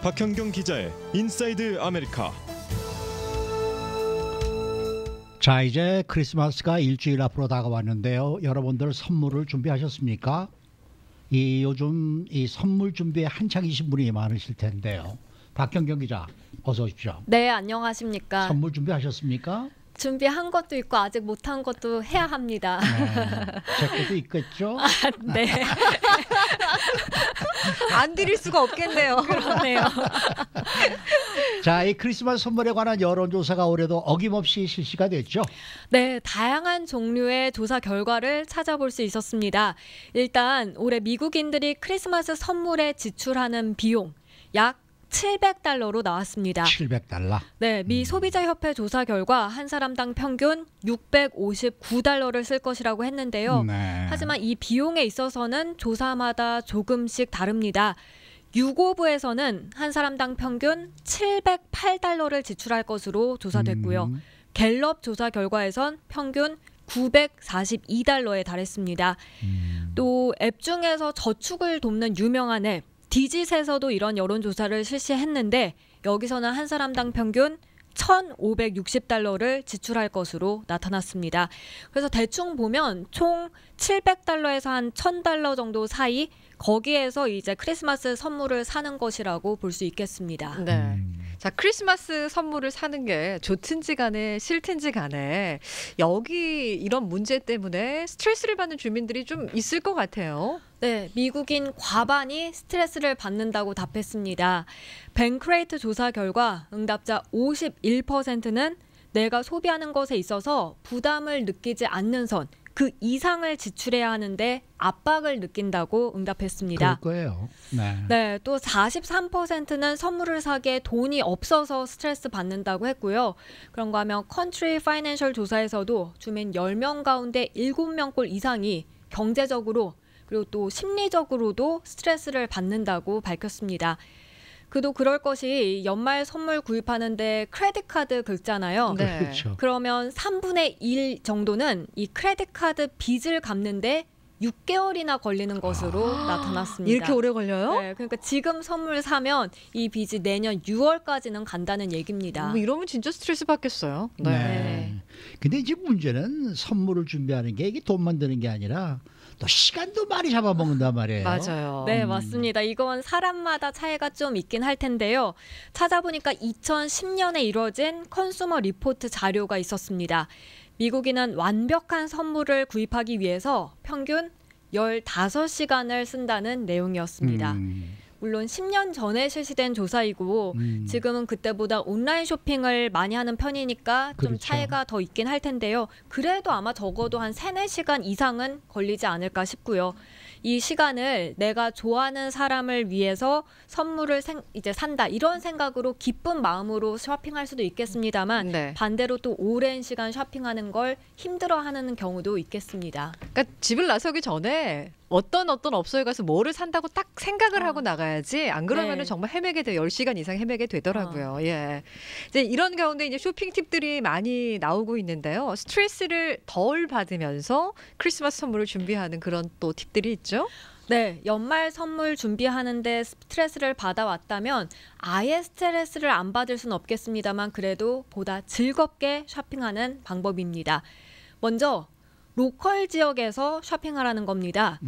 박현경 기자의 인사이드 아메리카. 자, 이제 크리스마스가 일주일 앞으로 다가왔는데요. 여러분들 선물을 준비하셨습니까? 요즘 이 선물 준비에 한창이신 분이 많으실 텐데요. 박현경 기자, 어서 오십시오. 네, 안녕하십니까. 선물 준비하셨습니까? 준비한 것도 있고 아직 못한 것도 해야 합니다. 네, 제 것도 있겠죠? 네. 안 드릴 수가 없겠네요. 그러네요. 자, 이 크리스마스 선물에 관한 여론조사가 올해도 어김없이 실시가 됐죠? 네, 다양한 종류의 조사 결과를 찾아볼 수 있었습니다. 일단 올해 미국인들이 크리스마스 선물에 지출하는 비용 약 $700로 나왔습니다. $700. 네, 미 소비자협회 조사 결과 한 사람당 평균 $659를 쓸 것이라고 했는데요. 네. 하지만 이 비용에 있어서는 조사마다 조금씩 다릅니다. 유고부에서는 한 사람당 평균 $708를 지출할 것으로 조사됐고요. 갤럽 조사 결과에선 평균 $942에 달했습니다. 또 앱 중에서 저축을 돕는 유명한 앱 디짓에서도 이런 여론조사를 실시했는데 여기서는 한 사람당 평균 $1,560를 지출할 것으로 나타났습니다. 그래서 대충 보면 총 $700에서 한 $1,000 정도 사이 거기에서 이제 크리스마스 선물을 사는 것이라고 볼 수 있겠습니다. 네. 자, 크리스마스 선물을 사는 게 좋든지 간에 싫든지 간에 여기 이런 문제 때문에 스트레스를 받는 주민들이 좀 있을 것 같아요. 네, 미국인 과반이 스트레스를 받는다고 답했습니다. 벤크레이트 조사 결과 응답자 51%는 내가 소비하는 것에 있어서 부담을 느끼지 않는 선, 그 이상을 지출해야 하는데 압박을 느낀다고 응답했습니다. 그럴 거예요. 네. 네, 또 43%는 선물을 사기에 돈이 없어서 스트레스 받는다고 했고요. 그런가 하면 컨트리 파이낸셜 조사에서도 주민 10명 가운데 7명꼴 이상이 경제적으로 그리고 또 심리적으로도 스트레스를 받는다고 밝혔습니다. 그도 그럴 것이 연말 선물 구입하는데 크레딧 카드 긁잖아요. 네. 그렇죠. 그러면 3분의 1 정도는 이 크레딧 카드 빚을 갚는데 6개월이나 걸리는 것으로 나타났습니다. 이렇게 오래 걸려요? 네, 그러니까 지금 선물 사면 이 빚이 내년 6월까지는 간다는 얘기입니다. 이러면 진짜 스트레스 받겠어요. 네. 네. 근데 이제 문제는 선물을 준비하는 게 이게 돈만 드는 게 아니라 또 시간도 많이 잡아먹는단 말이에요. 맞아요. 네, 맞습니다. 이건 사람마다 차이가 좀 있긴 할 텐데요. 찾아보니까 2010년에 이뤄진 컨슈머 리포트 자료가 있었습니다. 미국인은 완벽한 선물을 구입하기 위해서 평균 15시간을 쓴다는 내용이었습니다. 물론 10년 전에 실시된 조사이고 지금은 그때보다 온라인 쇼핑을 많이 하는 편이니까 좀 그렇죠. 차이가 더 있긴 할 텐데요. 그래도 아마 적어도 한 3-4시간 이상은 걸리지 않을까 싶고요. 이 시간을 내가 좋아하는 사람을 위해서 선물을 이제 산다 이런 생각으로 기쁜 마음으로 쇼핑할 수도 있겠습니다만 네. 반대로 또 오랜 시간 쇼핑하는 걸 힘들어하는 경우도 있겠습니다. 그러니까 집을 나서기 전에 어떤 업소에 가서 뭐를 산다고 딱 생각을 하고 나가야지 안 그러면은 네. 정말 헤매게 돼요. 10시간 이상 헤매게 되더라고요. 예. 이제 이런 가운데 이제 쇼핑 팁들이 많이 나오고 있는데요. 스트레스를 덜 받으면서 크리스마스 선물을 준비하는 그런 또 팁들이 있죠. 네, 연말 선물 준비하는데 스트레스를 받아왔다면 아예 스트레스를 안 받을 수는 없겠습니다만 그래도 보다 즐겁게 쇼핑하는 방법입니다. 먼저 로컬 지역에서 쇼핑하라는 겁니다.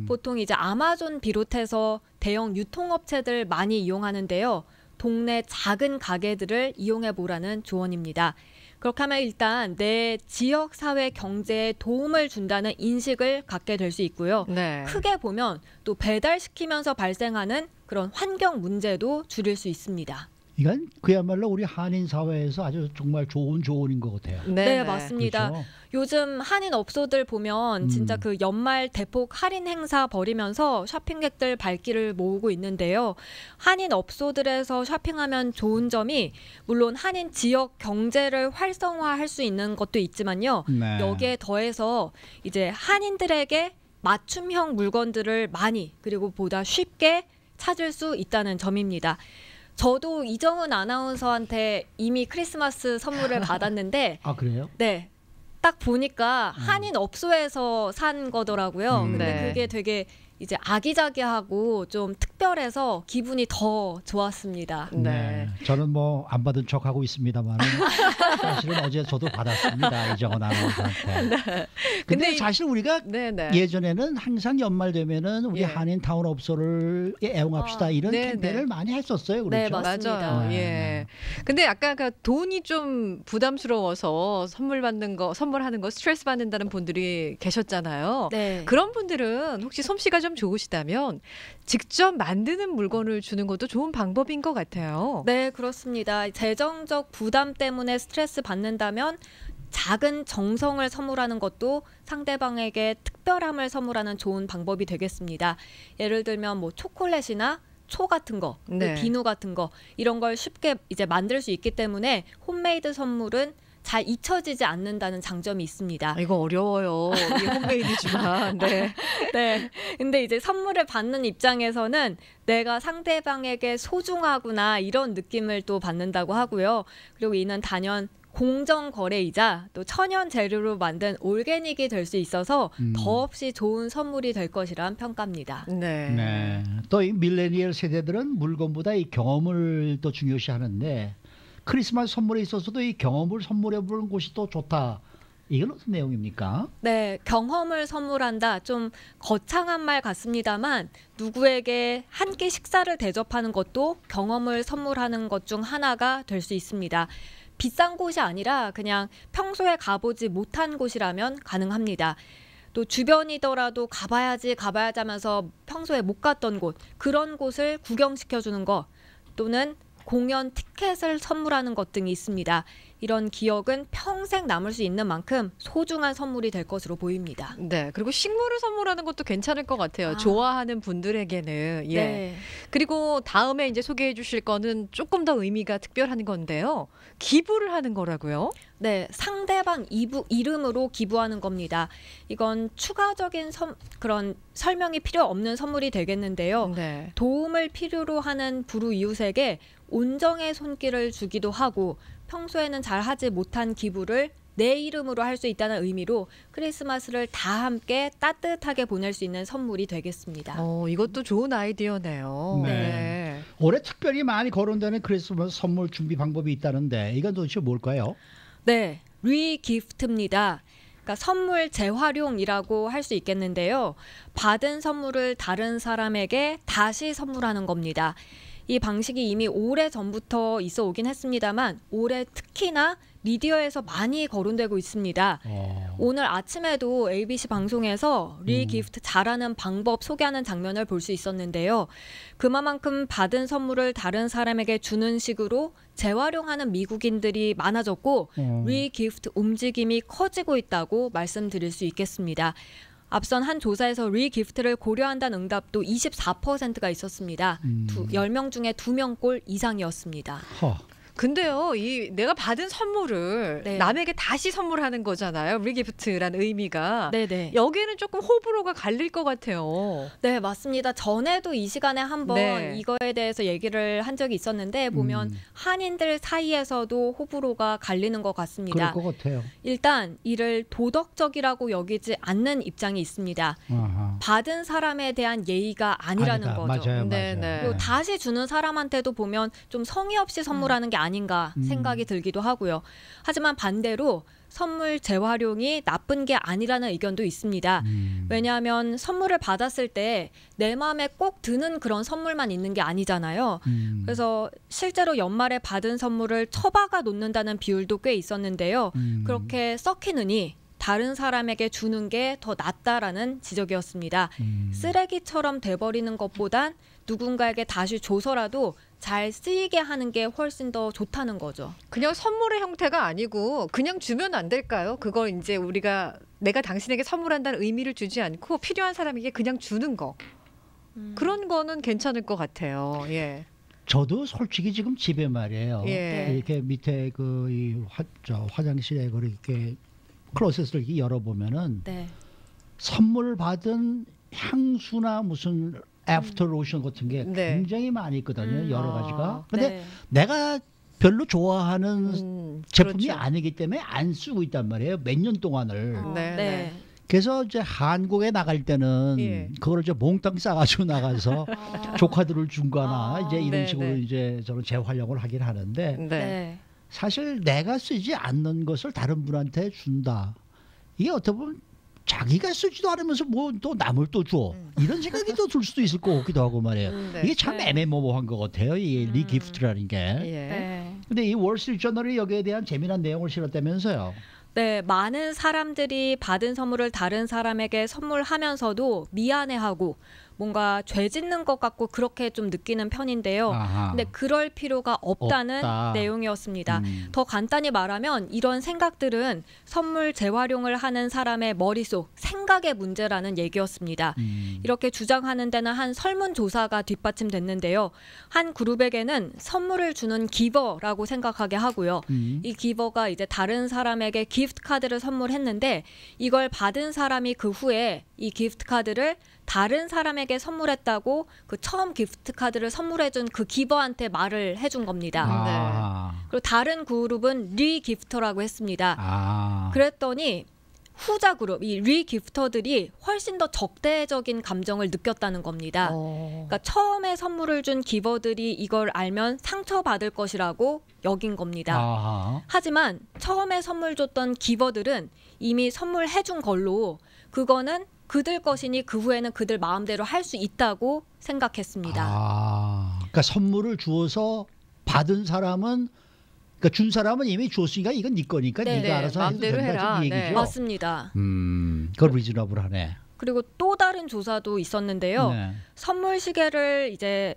보통 이제 아마존 비롯해서 대형 유통업체들 많이 이용하는데요. 동네 작은 가게들을 이용해 보라는 조언입니다. 그렇게 하면 일단 내 지역 사회 경제에 도움을 준다는 인식을 갖게 될 수 있고요. 네. 크게 보면 또 배달시키면서 발생하는 그런 환경 문제도 줄일 수 있습니다. 이건 그야말로 우리 한인 사회에서 아주 정말 좋은 조언인 것 같아요. 네, 맞습니다. 그렇죠? 요즘 한인 업소들 보면 진짜 그 연말 대폭 할인 행사 벌이면서 쇼핑객들 발길을 모으고 있는데요. 한인 업소들에서 쇼핑하면 좋은 점이 물론 한인 지역 경제를 활성화할 수 있는 것도 있지만요. 네. 여기에 더해서 이제 한인들에게 맞춤형 물건들을 많이 그리고 보다 쉽게 찾을 수 있다는 점입니다. 저도 이정은 아나운서한테 이미 크리스마스 선물을 받았는데 아, 그래요? 네, 딱 보니까 한인 업소에서 산 거더라고요. 근데 네. 그게 되게 이제 아기자기하고 좀 특별해서 기분이 더 좋았습니다. 네. 저는 뭐 안 받은 척 하고 있습니다만 사실은 어제 저도 받았습니다. 이정원 아나운서한테. 근데 근데 사실 우리가 네네. 예전에는 항상 연말 되면은 우리 예. 한인 타운업소를 애용합시다 이런 네, 캠페인을 네. 많이 했었어요. 그렇죠? 네, 맞습니다. 맞아요. 네, 예. 네. 근데 아까 그 돈이 좀 부담스러워서 선물하는 거 스트레스 받는다는 분들이 계셨잖아요. 네. 그런 분들은 혹시 솜씨가 좀 좋으시다면 직접 만드는 물건을 주는 것도 좋은 방법인 것 같아요. 네, 그렇습니다. 재정적 부담 때문에 스트레스 받는다면 작은 정성을 선물하는 것도 상대방에게 특별함을 선물하는 좋은 방법이 되겠습니다. 예를 들면 뭐 초콜릿이나 초 같은 거, 네. 비누 같은 거 이런 걸 쉽게 이제 만들 수 있기 때문에 홈메이드 선물은 잘 잊혀지지 않는다는 장점이 있습니다. 이거 어려워요. 이게 홈메이드지만. 네. 네. 근데 이제 선물을 받는 입장에서는 내가 상대방에게 소중하구나 이런 느낌을 또 받는다고 하고요. 그리고 이는 단연 공정 거래이자 또 천연 재료로 만든 올게닉이 될 수 있어서 더없이 좋은 선물이 될 것이란 평가입니다. 네. 네. 또 이 밀레니얼 세대들은 물건보다 이 경험을 더 중요시하는데 크리스마스 선물에 있어서도 이 경험을 선물해 보는 곳이 또 좋다. 이건 어떤 내용입니까? 네, 경험을 선물한다. 좀 거창한 말 같습니다만 누구에게 한 끼 식사를 대접하는 것도 경험을 선물하는 것 중 하나가 될 수 있습니다. 비싼 곳이 아니라 그냥 평소에 가보지 못한 곳이라면 가능합니다. 또 주변이더라도 가봐야지 하면서 평소에 못 갔던 곳, 그런 곳을 구경시켜주는 것 또는 공연 티켓을 선물하는 것 등이 있습니다. 이런 기억은 평생 남을 수 있는 만큼 소중한 선물이 될 것으로 보입니다. 네. 그리고 식물을 선물하는 것도 괜찮을 것 같아요. 아. 좋아하는 분들에게는. 예. 네. 그리고 다음에 이제 소개해 주실 거는 조금 더 의미가 특별한 건데요. 기부를 하는 거라고요? 네, 상대방 이름으로 기부하는 겁니다. 이건 추가적인 그런 설명이 필요 없는 선물이 되겠는데요. 네. 도움을 필요로 하는 불우이웃에게 온정의 손길을 주기도 하고 평소에는 잘 하지 못한 기부를 내 이름으로 할 수 있다는 의미로 크리스마스를 다 함께 따뜻하게 보낼 수 있는 선물이 되겠습니다. 이것도 좋은 아이디어네요. 네. 네. 올해 특별히 많이 거론되는 크리스마스 선물 준비 방법이 있다는데 이건 도대체 뭘까요? 네, 리기프트입니다. 그러니까 선물 재활용이라고 할 수 있겠는데요. 받은 선물을 다른 사람에게 다시 선물하는 겁니다. 이 방식이 이미 오래 전부터 있어 오긴 했습니다만 올해 특히나 미디어에서 많이 거론되고 있습니다. 오늘 아침에도 ABC 방송에서 리기프트 잘하는 방법 소개하는 장면을 볼 수 있었는데요. 그만큼 받은 선물을 다른 사람에게 주는 식으로 재활용하는 미국인들이 많아졌고 리기프트 움직임이 커지고 있다고 말씀드릴 수 있겠습니다. 앞선 한 조사에서 리기프트를 고려한다는 응답도 24%가 있었습니다. 10명 중에 2명꼴 이상이었습니다. 근데요, 내가 받은 선물을 네. 남에게 다시 선물하는 거잖아요. 리기프트라는 의미가. 네네. 여기에는 조금 호불호가 갈릴 것 같아요. 네, 맞습니다. 전에도 이 시간에 한번 네. 이거에 대해서 얘기를 한 적이 있었는데 보면 한인들 사이에서도 호불호가 갈리는 것 같습니다. 그럴 것 같아요. 일단 이를 도덕적이라고 여기지 않는 입장이 있습니다. 아하. 받은 사람에 대한 예의가 아니라는 아니다. 거죠. 맞아요, 네, 맞아요. 네. 그리고 다시 주는 사람한테도 보면 좀 성의 없이 선물하는 게 아닌가 생각이 들기도 하고요. 하지만 반대로 선물 재활용이 나쁜 게 아니라는 의견도 있습니다. 왜냐하면 선물을 받았을 때 내 마음에 꼭 드는 그런 선물만 있는 게 아니잖아요. 그래서 실제로 연말에 받은 선물을 처박아 놓는다는 비율도 꽤 있었는데요. 그렇게 썩히느니 다른 사람에게 주는 게 더 낫다라는 지적이었습니다. 쓰레기처럼 돼버리는 것보단 누군가에게 다시 줘서라도 잘 쓰이게 하는 게 훨씬 더 좋다는 거죠. 그냥 선물의 형태가 아니고 그냥 주면 안 될까요? 그걸 이제 내가 당신에게 선물한다는 의미를 주지 않고 필요한 사람에게 그냥 주는 거. 그런 거는 괜찮을 것 같아요. 예. 저도 솔직히 지금 집에 말이에요. 예. 이렇게 밑에 화장실에 그렇게 클로셋을 이렇게 열어보면은 네. 선물 받은 향수나 무슨 애프터 로션 같은 게 네. 굉장히 많이 있거든요. 여러 가지가. 근데 네. 내가 별로 좋아하는 제품이 그렇죠. 아니기 때문에 안 쓰고 있단 말이에요. 몇 년 동안을. 네, 네. 그래서 이제 한국에 나갈 때는 예. 그걸 이제 몽땅 싸가지고 나가서 조카들을 준거나 이제 이런 네, 식으로 네. 이제 저는 재활용을 하긴 하는데 네. 네. 사실 내가 쓰지 않는 것을 다른 분한테 준다. 이게 어떻게 보면 자기가 쓰지도 않으면서 뭐 또 남을 또 줘. 이런 생각이 또 들 수도 있을 것 같기도 하고 말이에요. 네. 이게 참 네. 애매모호한 것 같아요. 이 리기프트라는 게. 예. 네. 근데 이 월스트리트저널이 여기에 대한 재미난 내용을 실었다면서요. 네, 많은 사람들이 받은 선물을 다른 사람에게 선물하면서도 미안해하고 뭔가 죄 짓는 것 같고 그렇게 좀 느끼는 편인데요. 아하. 근데 그럴 필요가 없다는 없다. 내용이었습니다. 음. 더 간단히 말하면 이런 생각들은 선물 재활용을 하는 사람의 머릿속 생각의 문제라는 얘기였습니다. 이렇게 주장하는 데는 한 설문조사가 뒷받침됐는데요. 한 그룹에게는 선물을 주는 기버라고 생각하게 하고요. 이 기버가 이제 다른 사람에게 기프트 카드를 선물했는데 이걸 받은 사람이 그 후에 이 기프트 카드를 다른 사람에게 선물했다고 그 처음 기프트 카드를 선물해준 그 기버한테 말을 해준 겁니다. 아. 그리고 다른 그룹은 리기프터라고 했습니다. 아. 그랬더니 후자 그룹, 이 리기프터들이 훨씬 더 적대적인 감정을 느꼈다는 겁니다. 그러니까 처음에 선물을 준 기버들이 이걸 알면 상처받을 것이라고 여긴 겁니다. 아하. 하지만 처음에 선물 줬던 기버들은 이미 선물해준 걸로 그거는 그들 것이니 그 후에는 그들 마음대로 할 수 있다고 생각했습니다. 아. 그러니까 선물을 주어서 받은 사람은 그러니까 준 사람은 이미 줬으니까 이건 네 거니까 네, 네가 네. 알아서 마음대로 해도 된다 해라. 지금 얘기죠. 네. 맞습니다. 그건 리즈너블하네. 그리고 또 다른 조사도 있었는데요. 네. 선물 시계를 이제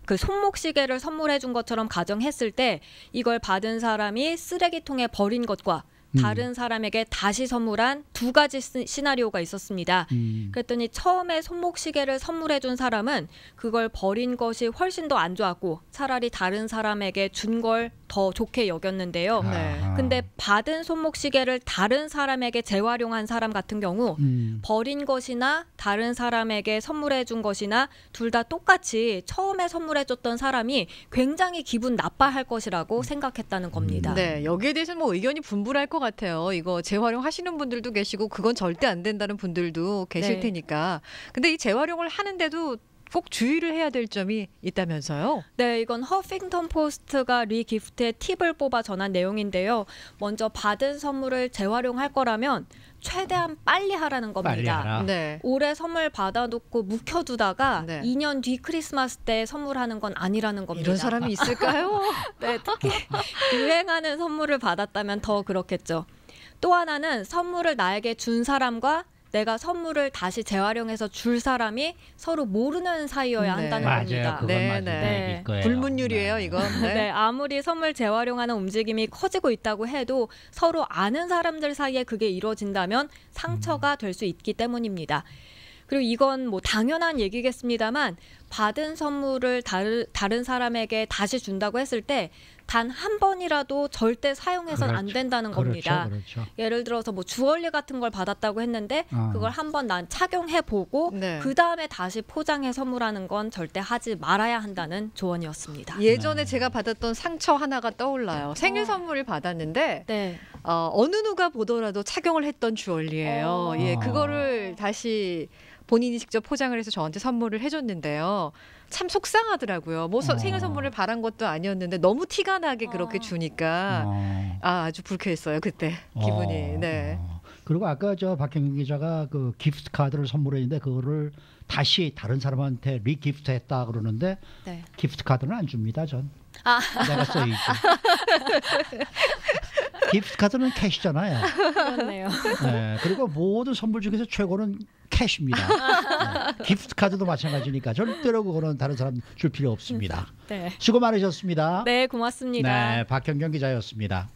그 손목 시계를 선물해 준 것처럼 가정했을 때 이걸 받은 사람이 쓰레기통에 버린 것과 다른 사람에게 다시 선물한 두 가지 시나리오가 있었습니다. 그랬더니 처음에 손목 시계를 선물해 준 사람은 그걸 버린 것이 훨씬 더 안 좋았고 차라리 다른 사람에게 준 걸 더 좋게 여겼는데요. 네. 아하. 근데 받은 손목 시계를 다른 사람에게 재활용한 사람 같은 경우 버린 것이나 다른 사람에게 선물해 준 것이나 둘 다 똑같이 처음에 선물해 줬던 사람이 굉장히 기분 나빠할 것이라고 생각했다는 겁니다. 네, 여기에 대해서는 뭐 의견이 분분할 것 같아요. 이거 재활용하시는 분들도 계시고 그건 절대 안 된다는 분들도 계실 네. 테니까. 근데 이 재활용을 하는데도 꼭 주의를 해야 될 점이 있다면서요? 네, 이건 허핑턴 포스트가 리기프트의 팁을 뽑아 전한 내용인데요. 먼저 받은 선물을 재활용할 거라면 최대한 빨리 하라는 겁니다. 빨리 하라. 네. 올해 선물 받아놓고 묵혀두다가 네. 2년 뒤 크리스마스 때 선물하는 건 아니라는 겁니다. 이런 사람이 있을까요? 네, 특히 유행하는 선물을 받았다면 더 그렇겠죠. 또 하나는 선물을 나에게 준 사람과 내가 선물을 다시 재활용해서 줄 사람이 서로 모르는 사이여야 네. 한다는 맞아요. 겁니다. 그건 네, 맞아요. 네. 이거예요. 불문율이에요, 네. 이건. 네, 아무리 선물 재활용하는 움직임이 커지고 있다고 해도 서로 아는 사람들 사이에 그게 이루어진다면 상처가 될 수 있기 때문입니다. 그리고 이건 뭐 당연한 얘기겠습니다만 받은 선물을 다른 사람에게 다시 준다고 했을 때 단 한 번이라도 절대 사용해서는 안 그렇죠. 된다는 겁니다. 그렇죠. 예를 들어서 뭐 주얼리 같은 걸 받았다고 했는데 그걸 한번 난 착용해 보고 네. 그 다음에 다시 포장해 선물하는 건 절대 하지 말아야 한다는 조언이었습니다. 예전에 제가 받았던 상처 하나가 떠올라요. 생일 선물을 받았는데 네. 어느 누가 보더라도 착용을 했던 주얼리예요. 예, 그거를 다시 본인이 직접 포장을 해서 저한테 선물을 해줬는데요. 참 속상하더라고요. 뭐 생일 선물을 바란 것도 아니었는데 너무 티가 나게 그렇게 주니까 아주 불쾌했어요 그때 기분이. 네. 그리고 아까 저 박경민 기자가 그 기프트 카드를 선물했는데 그거를 다시 다른 사람한테 리기프트했다 그러는데 네. 기프트 카드는 안 줍니다 전. 아. 내가 써있죠. 기프트 카드는 캐시잖아요. 그렇네요. 네, 그리고 모든 선물 중에서 최고는 캐시입니다. 네, 기프트 카드도 마찬가지니까 절대로 그거는 다른 사람 줄 필요 없습니다. 네. 수고 많으셨습니다. 네, 고맙습니다. 네, 박경경 기자였습니다.